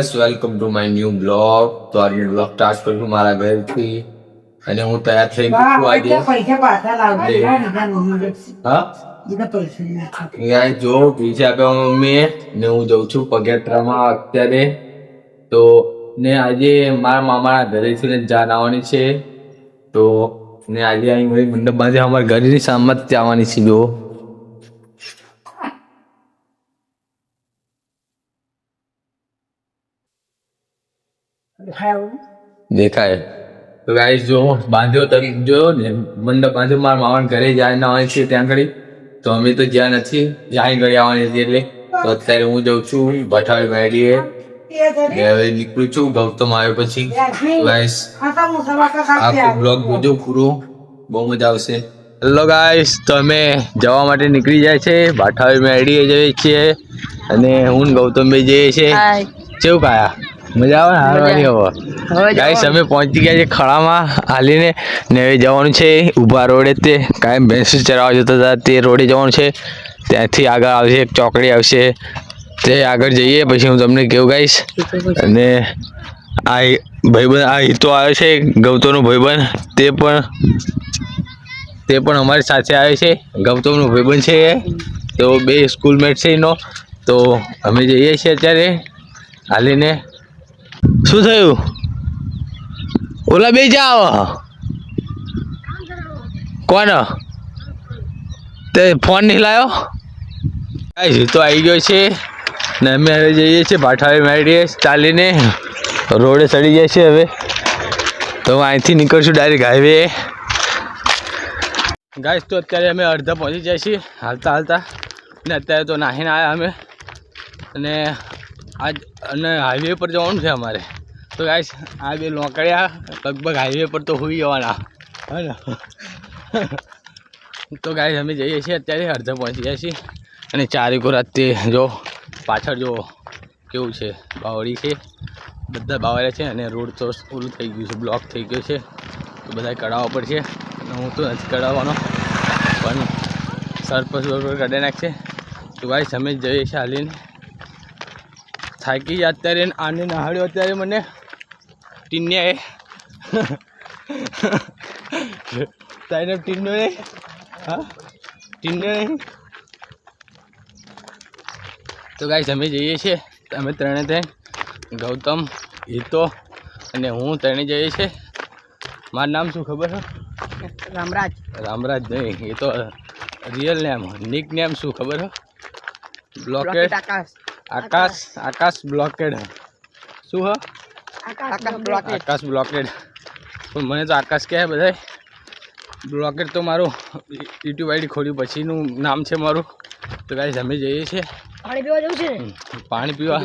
Guys welcome to my new blog. તો આજે blog start કરું છું મારા ઘરથી અને હું તૈયાર થઈ ગયો છું આજે. હા ગાઈસ જો પૈસા આપ્યા મમ્મીએ ને હું જઉં છું પગેટ્રામાં અત્યારે. તો ને આજે મારા મામાના ઘરેથી ને જાન આવવાની છે. તો ને આજે અહીં મારી મંડપમાં અમારા ઘરની સામે જ આવવાની છે. જો દેખાય તો ગાઈસ જો બાંધ્યો તક જો ને મંડપ બાંધ્યો મારા મામાના ઘરે જાય ના હોય છે ત્યાં ઘડી. તો અમે તો જ્યાં નથી જ્યાં ઘડી આવવાની હતી એટલે તો અત્યારે હું જઉં છું ભઠાવી મેળીએ. હવે નીકળું છું ગૌતમ આવ્યો પછી. ગાઈસ આખો બ્લોગ જોજો પૂરો, બહુ મજા આવશે. હેલો ગાઈસ, તો અમે જવા માટે નીકળી જાય છે ભાઠાવી મેળીએ જઈએ છીએ અને હું ગૌતમ ભાઈ જઈએ છીએ. કેવું કાયા મજા આવે હારવાની? હવે ગાઈસ અમે પહોંચી ગયા છે ખળામાં હાલીને ને હવે જવાનું છે ઊભા રોડે. તે કાયમ ભેંસ ચરાવવા જતા હતા તે રોડે જવાનું છે. ત્યાંથી આગળ આવશે એક ચોકડી આવશે, તે આગળ જઈએ પછી હું તમને કહું ગાઈસ. અને આ ભાઈબંધ આ હિતો આવ્યો છે ગૌતમનો ભાઈબંધ, તે પણ અમારી સાથે આવ્યો છે. ગૌતમનો ભાઈબંધ છે તો બે સ્કૂલમેટ છે એનો. તો અમે જઈએ છીએ અત્યારે હાલીને. શું થયું? ઓલા બે જાવ કોણ તે ફોન નહીં લાવ્યો? તો આવી ગયો છે ને અમે હવે જઈએ છીએ ભાઠાવી મેળીએ ચાલીને. રોડે ચડી જાય છે હવે તો અહીંથી નીકળશું ડાયરેક્ટ હાઈવે. ગાઈસ તો અત્યારે અમે અડધા પહોંચી જાય છીએ હાલતા હાલતા ને અત્યારે તો નાહીને આવ્યા અમે અને હાઈવે પર જવાનું છે અમારે. તો ગાઈસ આ બે લોકડિયા લગભગ હાઈવે પર તો હોઈ જવાના હે ને. તો ગાઈસ અમે જઈએ છીએ અત્યારે અડધા પહોંચી જાય છીએ અને ચારેકો રાતે જો પાછળ જો કેવું છે બાવળી છે, બધા બાવળ્યા છે અને રોડ તો ઓલું થઈ ગયું છે, બ્લોક થઈ ગયો છે. તો બધા કઢાવવા પડશે અને હું તો નથી કઢાવવાનો પણ સરપંચ બરોબર કાઢી નાખશે. તો ગાઈસ અમે જઈએ છીએ હાલીને. થાકી જાય અત્યારે આને નહાડ્યો અત્યારે મને ટીન્યાએ તાઈને ટીન્યો નહીં. હા ટીન્યો નહીં. તો ગાઈસ અમે જઈએ છીએ અમે ત્રણે ગૌતમ, હિતો અને હું ત્રણે જઈએ છીએ. મારું નામ શું ખબર છે? રામરાજ. રામરાજ નહીં, એ તો રિયલ નેમ. નિક નેમ શું ખબર છે? બ્લોકેડ. આકાશ બ્લોકેડ. શું હ? આકાશ બ્લોકેડ. પણ મને તો આકાશ કહે બધા. બ્લોકેડ તો મારું યુટ્યુબ આઈડી ખોલ્યું પછીનું નામ છે મારું. તો ગાઈસ અમે જઈએ છીએ પાણી પીવા જવું છે. પાણી પીવા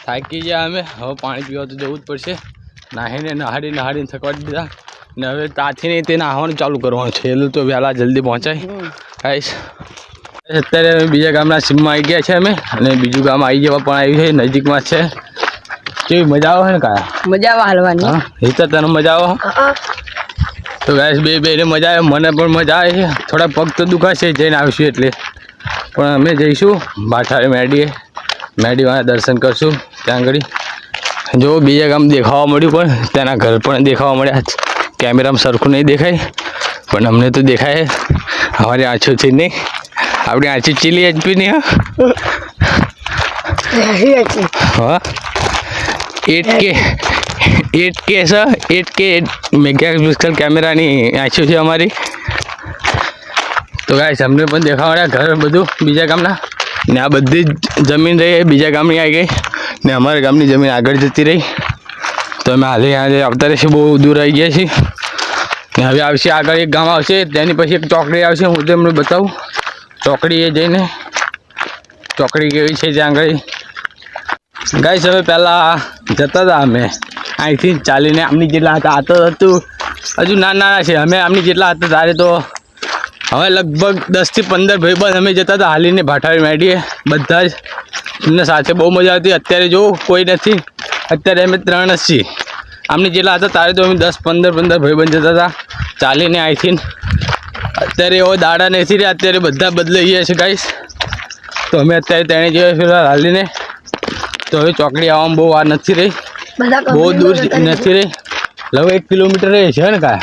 થાકી ગયા અમે, હવે પાણી પીવા તો જવું જ પડશે. નહાડીને થકવાડી દીધા ને હવે ત્યાંથી નહીં તે નાહવાનું ચાલુ કરવાનું છે એટલું તો વહેલા જલ્દી પહોંચાય. ગાઈસ અત્યારે અમે બીજા ગામના સીમમાં આવી ગયા છે અમે અને બીજું ગામ આવી જવા પણ આવ્યું છે, નજીકમાં છે. કેવી મજા આવે છે ને કાયા? મજા આવે હાલવાની. હા હિતા તને મજા આવે? તો ગાઈસ બેને મજા આવે, મને પણ મજા આવે છે. થોડા પગ તો દુખાશે જઈને આવીશું એટલે, પણ અમે જઈશું ભાઠાવી મેડીવાળા દર્શન કરશું. ત્યાં આગળ જો બીજા ગામ દેખાવા મળ્યું પણ ત્યાંના ઘર પણ દેખાવા મળ્યા. કેમેરામાં સરખું નહીં દેખાય પણ અમને તો દેખાય અમારી આંખોથી નહીં. આપણી આંખી ચીલી એચપી નહીં. હા 8K મેગાપિક્સલ કેમેરાની આંખો છે અમારી. તો ગાઈસ અમને પણ દેખાવા ઘર બધું બીજા ગામના ને આ બધી જ જમીન રહી બીજા ગામની આવી ગઈ ને અમારા ગામની જમીન આગળ જતી રહી. તો અમે હાલે આવતા રહીશું, બહુ દૂર આવી ગયા છીએ ને હવે આવશે આગળ એક ગામ આવશે તેની પછી એક ચોકડી આવશે. હું તમને બતાવું ચોકડીએ જઈને ચોકડી કેવી છે ત્યાં આગળ. ગાઈસ હવે પહેલાં જતા હતા અમે અહીંથી ચાલીને આમની જેટલા હતા, આ તો હતું હજુ નાના છે. અમે આમની જેટલા હતા ત્યારે તો હવે લગભગ 10 થી 15 ભાઈબંધ અમે જતા હતા હાલીને ભાઠાવી મેળીએ બધા જ એમને સાથે. બહુ મજા આવતી. અત્યારે જો કોઈ નથી, અત્યારે અમે 3 જ છીએ. આમની જેટલા હતા ત્યારે તો અમે 10-15 ભાઈબંધ જતા હતા ચાલીને અહીંથી. અત્યારે એવો દાડા નથી રહ્યા, અત્યારે બધા બદલાઈ ગયા છે ગાઈસ. તો અમે અત્યારે તેણે જઈએ ફિલહાલ હાલીને તો હવે ચોકડી આવવામાં બહુ વાર નથી રહી, બહુ દૂર નથી રહી, લગભગ 1 કિલોમીટર રહે છે ને કા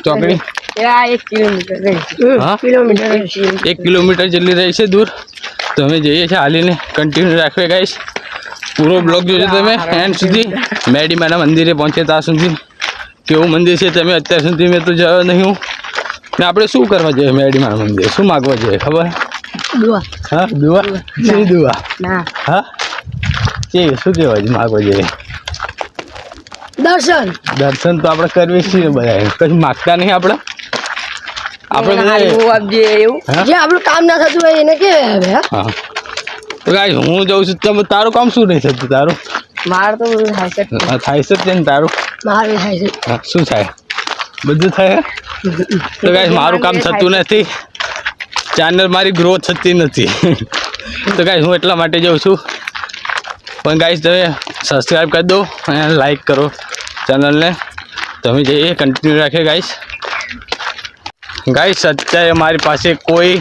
ચોકડી? 1 કિલોમીટર જેટલી રહી છે દૂર. તો અમે જઈએ છીએ હાલીને. કન્ટિન્યુ રાખવે ગાઈસ, પૂરો બ્લોગ જોજો તમે એન્ડ સુધી. મેડીમાના મંદિરે પહોંચે ત્યાં સુધી. કેવું મંદિર છે તમે અત્યાર સુધી મેં તો જોયો નહીં હું. ને આપણે શું કરવા જોઈએ મેડીમાના મંદિરે? શું માગવા જોઈએ ખબર? દુઆ. હા, દુઆ? શી દુઆ? હા, શું કહેવાય છે માગવા જોઈએ? દર્શન તો આપણે કરવી છીએ બધા, કશું માગતા નહીં આપણે. આપણે આપણું કામ ના થતું હોય એને કે. હા, તો ગાઈસ હું જઉં છું. તમે તારું કામ શું નહીં થતું? તારું મારે તો થાય છે ને તારું? મારે થાય છે. શું થાય? બધું થાય. તો ગાઈસ મારું કામ થતું નથી, ચેનલ મારી ગ્રોથ થતી નથી. તો ગાઈસ હું એટલા માટે જાઉં છું. પણ ગાઈસ તમે સબસ્ક્રાઈબ કરી દો અને લાઈક કરો ચેનલને. તમે જઈએ કન્ટિન્યુ રાખીએ ગાઈસ. ગાઈસ અત્યારે મારી પાસે કોઈ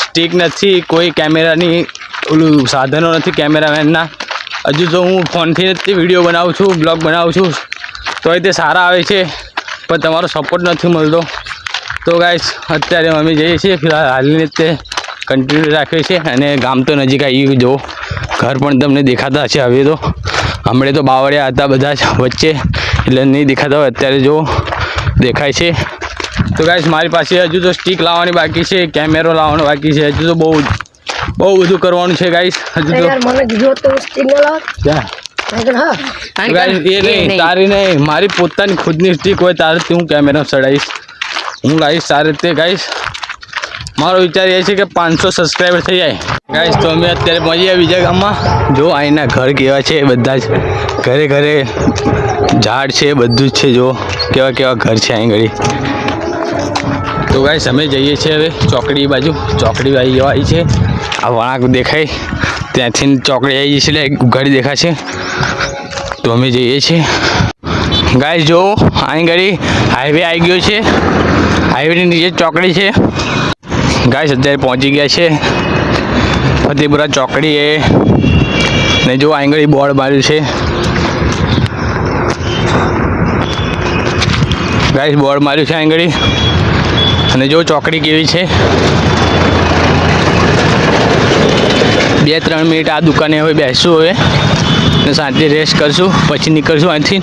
સ્ટિક નથી, કોઈ કેમેરાની ઓલું સાધનો નથી કેમેરામેનના. હજુ તો હું ફોનથી જ વિડીયો બનાવું છું, બ્લોગ બનાવું છું, તો એ તે સારા આવે છે, પણ તમારો સપોર્ટ નથી મળતો. તો ગાઈસ અત્યારે અમે જઈએ છીએ ફિલહાલ હાલીને તે કન્ટિન્યુ રાખીએ છીએ. અને ગામ તો નજીક આવી ગયું, જો ઘર પણ તમને દેખાતા હશે. હવે તો હમણાં તો બાવળિયા હતા બધા જ વચ્ચે, એટલે નહીં દેખાતા હોય. અત્યારે જો દેખાય છે. તો ગાઈસ મારી પાસે હજુ તો સ્ટિક લાવવાની બાકી છે, કેમેરો લાવવાનો બાકી છે, હજુ તો બહુ બધું કરવાનું છે ગાઈસ. હજુ તો એ નહીં, તારી નહીં, મારી પોતાની ખુદની સ્ટિક હોય તારથી હું કેમેરા ચડાવીશ. હું લાવીશ સારી રીતે ગાઈસ. મારો વિચાર એ છે કે 500 સબસ્ક્રાઈબર થઈ જાય ગાઈસ. તો અમે અત્યારે પહોંચી ગયા બીજા ગામમાં. જો અહીંના ઘર કેવા છે, બધા જ ઘરે ઘરે ઝાડ છે, બધું જ છે. જો કેવા ઘર છે અહીં ઘડી. તો ગાઈસ અમે જઈએ છીએ હવે ચોકડી બાજુ. ચોકડી આવી જવાય છે, આ વળાંક દેખાય ત્યાંથી ચોકડી આવી જશે, એટલે ઘડી દેખાશે. તો અમે જઈએ છીએ ગાઈસ. જો અહીં ઘડી હાઈવે આવી ગયો છે, હાઈવેની નીચે ચોકડી છે ગાઈસ. અત્યારે પહોંચી ગયા છે ફતેપુરા ચોકડી એ. ને જો અહીં ઘડી બોર્ડ માર્યું છે ગાઈસ, બોર્ડ માર્યું છે અહીં ઘડી. અને જો ચોકડી કેવી છે. 2-3 મિનિટ આ દુકાને હવે બેસશું હવે ને શાંતિ રેસ્ટ કરશું, પછી નીકળશું અહીંથી.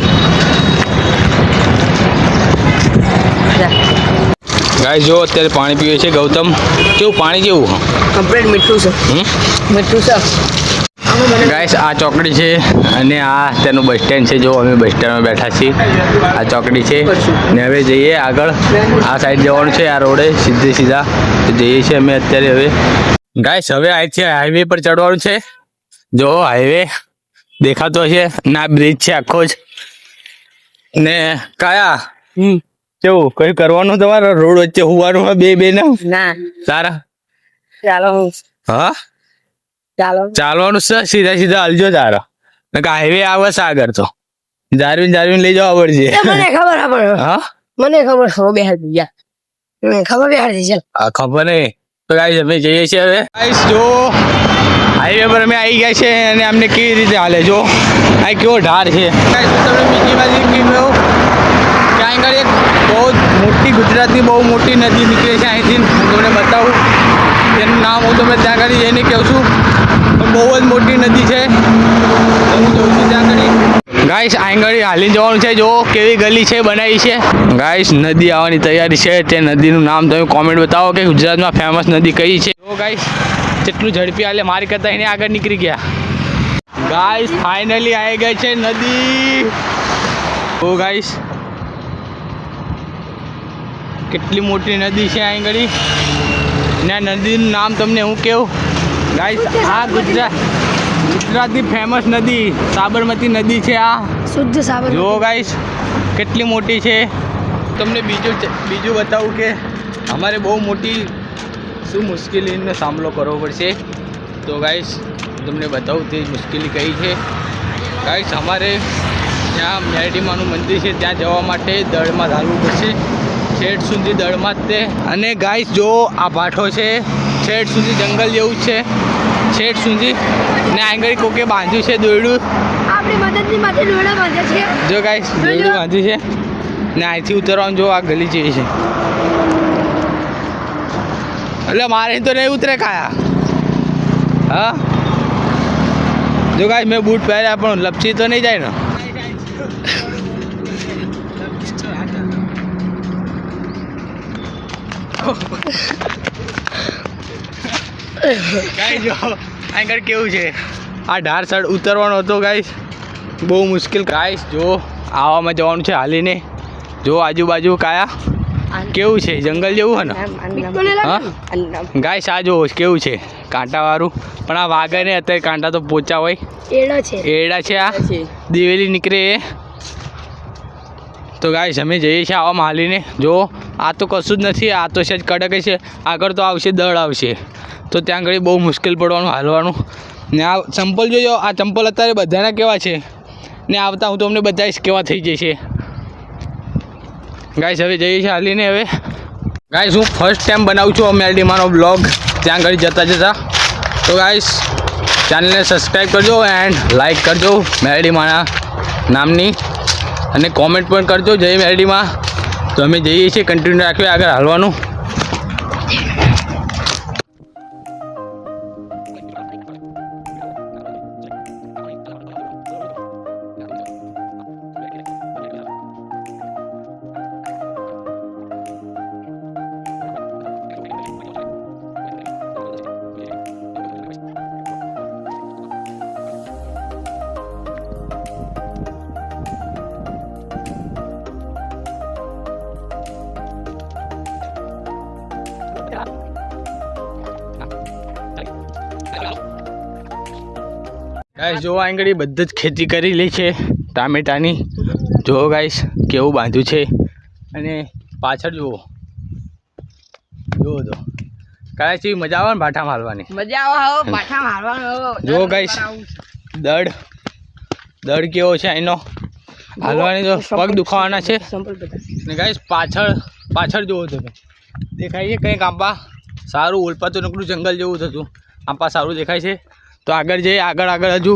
ગાઈસ જો અત્યારે પાણી પીવે છે ગૌતમ. કેવું પાણી? કેવું? કમ્પ્લીટ મીઠું છે. મીઠું છે ગાઈસ. આ ચોકડી છે અને આ તેનું બસ સ્ટેન્ડ છે. જો અમે બસ સ્ટેન્ડમાં બેઠા છીએ. આ ચોકડી છે ને હવે જઈએ આગળ. આ સાઈડ જવાનું છે, આ રોડે સીધા જઈએ છીએ અમે અત્યારે હવે ગાઈસ. હવે આ છે હાઈવે પર ચડવાનું છે. જો હાઈવે દેખાતો છે ના, બ્રિજ છે આખો જ. ને કયા કેવું કઈ કરવાનું તમારે? રોડ વચ્ચે હોવાનું બે ના સારા? ચાલો. હા, ચાલવાનું છે, સીધા હાલજો તારા. હાઈવે આવે આગળ તો જારવીને લઈ જવા પડશે. મને ખબર. હા, મને ખબર. ખબર નહીં. તો ગાઈસ અમે જઈએ છીએ હવે ગાઈસ. જો હાઈવે પર અમે આવી ગયા છે અને અમને કેવી રીતે હાલે જો આ કેવો ઢાળ છે ગાઈસ. તમને બીજી બાજુ કીધું ક્યાં આગળ એક બહુ મોટી ગુજરાતની બહુ મોટી નદી નીકળે છે અહીંથી. હું તમને બતાવું એનું નામ. હું તમને ત્યાં આગળ જઈને કહું છું, પણ બહુ જ મોટી નદી છે. હું જઉં છું ત્યાં આગળ ગાઈસ. આગળ હાલી જવાનું છે. જો કેવી ગલી છે બનાવી છે ગાઈસ. નદી આવવાની તૈયારી છે. તે નદીનું નામ તમે કોમેન્ટ બતાવો કે ગુજરાતમાં ફેમસ નદી કઈ છે. જો ગાઈસ કેટલું ઝડપી હાલે, મારી કરતાં એને આગળ નીકળી ગયા ગાઈસ. ફાઇનલી આવી ગઈ છે નદી. ઓ ગાઈસ કેટલી મોટી નદી છે અહીં ગળી. ને નદીનું નામ તમને હું કહું ગાઈસ, આ ગુજરાતની ફેમસ નદી સાબરમતી નદી છે. આ શુદ્ધ સાબરમતી. જો ગાઈસ કેટલી મોટી છે. તમને બીજું બતાવું કે અમારે બહુ મોટી શું મુશ્કેલીનો સામનો કરવો પડશે. તો ગાઈસ તમને બતાવું તે મુશ્કેલી કઈ છે ગાઈસ. અમારે જ્યાં મેરડીમાનું મંદિર છે ત્યાં જવા માટે દળમાં ચાલવું પડશે, છેટ સુધી દળમાં જ તે. અને ગાઈસ જો આ ભાઠો છે, છેટ સુધી જંગલ જેવું છે. છેટ સુધી ને આગળ કોકે બાંધ્યું છે દોરડું. આપણી મદદની માટે દોરડા બાંધે છે. જો ગાઈસ દોરડું બાંધ્યું છે ને અહીંથી ઉતરવાનું જો આ ગલી જેવી છે. એટલે મારે તો નહીં ઉતરે કાયા. હા જો ગાઈસ મેં બૂટ પહેર્યા પણ લપસી તો નહીં જાય ને. ગાઈસ જો આગળ કેવું છે આ ઢાર સાઈડ ઉતરવાનો હતો ગાઈસ બહુ મુશ્કેલ. ગાઈસ જો આવામાં જવાનું છે હાલીને. જો આજુબાજુ કાયા કેવું છે જંગલ જેવું હે ને. હા ગાઈસ આ જો કેવું છે કાંટાવાળું પણ આ વાગે ને અત્યારે કાંટા તો પોચા હોય. એડા છે આ દિવેલી નીકળે એ. તો ગાઈસ અમે જઈએ છીએ આવામાં હાલીને. જો આ તો કશું જ નથી આ તો છે જ કડક છે. આગળ તો આવશે દળ આવશે તો ત્યાં આગળ બહુ મુશ્કેલ પડવાનું હાલવાનું. ને આ ચંપલ જોજો આ ચંપલ અત્યારે બધાના કેવા છે ને આવતા હું તમને બતાવીશ કેવા થઈ જશે. ગાઈસ હવે જઈએ છીએ હાલીને. હવે ગાઈસ હું ફર્સ્ટ ટાઈમ બનાવું છું મેરડીમાનો બ્લોગ ત્યાં આગળ જતા જતા. તો ગાઈસ ચેનલને સબસ્ક્રાઈબ કરજો એન્ડ લાઈક કરજો મેરડીમાના નામની અને કોમેન્ટ પણ કરજો જય મેરડીમાં. તો અમે જઈએ છીએ કન્ટિન્યુ રાખીએ આગળ હાલવાનું. ગાઈસ જો આંગળી બધી જ ખેતી કરી લે છે ટામેટાની. જો ગાઈસ કેવું બાંધ્યું છે અને પાછળ જુઓ જુઓ તો કાંઈ ચીજ મજા આવે ને ભાઠા મારવાની. મજા આવે ભાઠા મારવાનું. જો ગાઈસ દળ કેવો છે એનો હાલવાની તો પગ દુખાવાના છે. ને ગાઈસ પાછળ જુઓ તમે દેખાય છે કંઈક આંબા સારું ઓલપાતું નકરું જંગલ જેવું થતું આંબા સારું દેખાય છે. તો આગળ જઈએ આગળ હજુ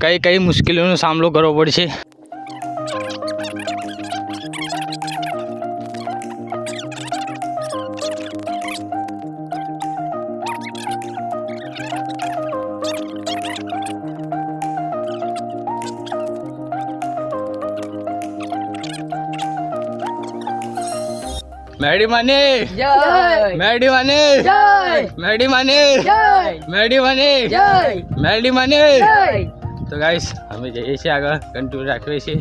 કઈ મુશ્કેલીઓનો સામનો કરવો પડશે. મેરડીમાને જય મેરડીમાને જય મેરડીમાને જય મેરડીમાને જય મેરડીમાને. જય. તો ગાઈસ અમે જઈએ છીએ આગળ કન્ટિન્યુ રાખીએ છીએ.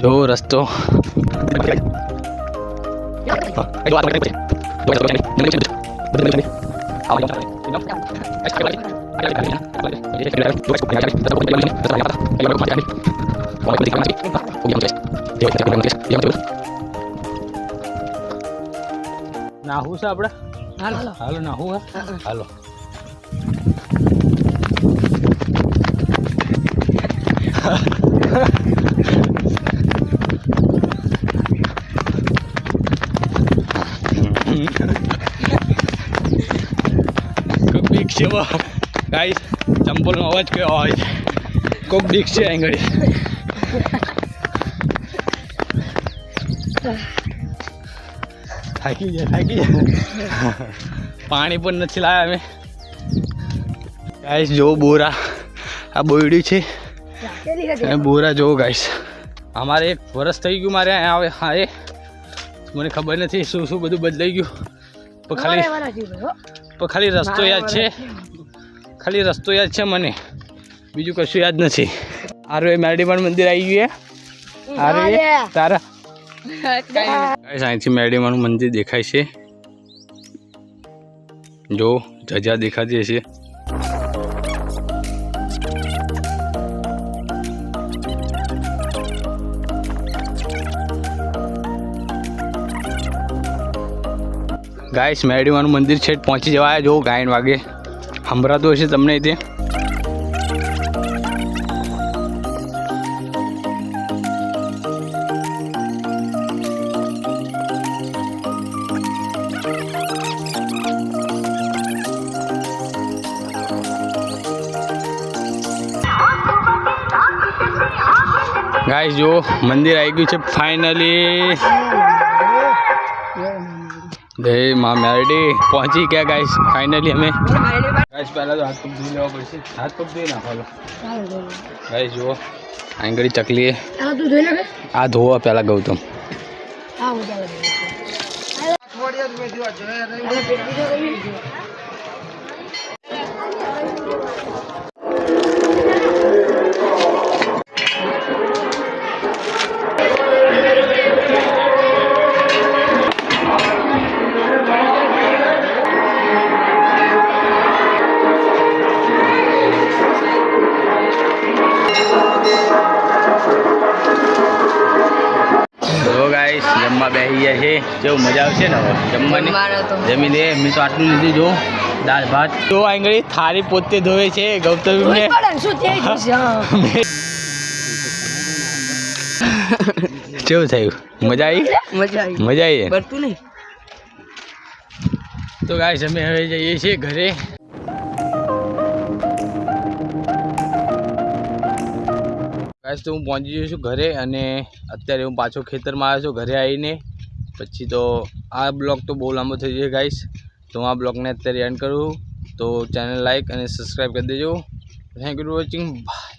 જો રસ્તો નાહું છે આપણે. હાલો નાહું હે હાલો. બીક છે ગાઈસ ચંપલનો અવાજ કેવો આવે છે. કોક બીક છે અહીં ઘડી. થાકી જાય પાણી પણ નથી લાવ્યા અમે. ગાઈસ જો બોરા આ બોયડી છે અને બોરા જો ગાઈસ અમારે 1 વર્ષ થઈ ગયું મારે અહીંયા આવે. હા એ મને ખબર નથી શું શું બધું બદલાઈ ગયું પણ ખાલી રસ્તો યાદ છે. ખાલી રસ્તો યાદ છે મને બીજું કશું યાદ નથી. આરો એ મેરડીમાનું મંદિર આવી ગયું. આરો એ તારા અહીંથી મેરડીમાનું મંદિર દેખાય છે. જો ધજા દેખાતી હશે. ગાઈસ મેરડીમાનું મંદિર છે પહોંચી જવાય. જો ગાયન વાગે સંભળાતું હશે તમને તે. ગાઈસ જો મંદિર આવી ગયું છે ફાઇનલી. ભાઈ માં મેરડી પહોંચી ગયા ગાઈસ ફાઇનલી અમે. ગાઈસ પહેલા તો હાથ પગ ધોઈ લેવા પડશે. હાથ પગ ધોઈ નાખો ગાઈસ જુઓ આંગળી ચકલી આ ધોવા પહેલા ગૌતમ. જમવા બેસી ગયા છે. કેવું મજા આવશે ને હવે જમવાની. જમીને મેં તો આટલું લીધું જો દાળ ભાત. તો આંગળી થાળી પોતે ધોવે છે ગૌતમ. કેવું થયું? મજા આવી? મજા આવી. તો ગાઈસ અમે હવે જઈએ છીએ ઘરે. ગાઈસ તો હું પહોંચી ગયો છું ઘરે અને અત્યારે હું પાછો ખેતરમાં આવ્યો છું. ઘરે આવીને પછી તો આ બ્લોગ તો બહુ લાંબો થઈ જાય ગાઈસ, તો હું આ બ્લોગને અત્યારે એન્ડ કરું. તો ચેનલ લાઈક અને સબસ્ક્રાઈબ કરી દેજો. Thank you for watching. By.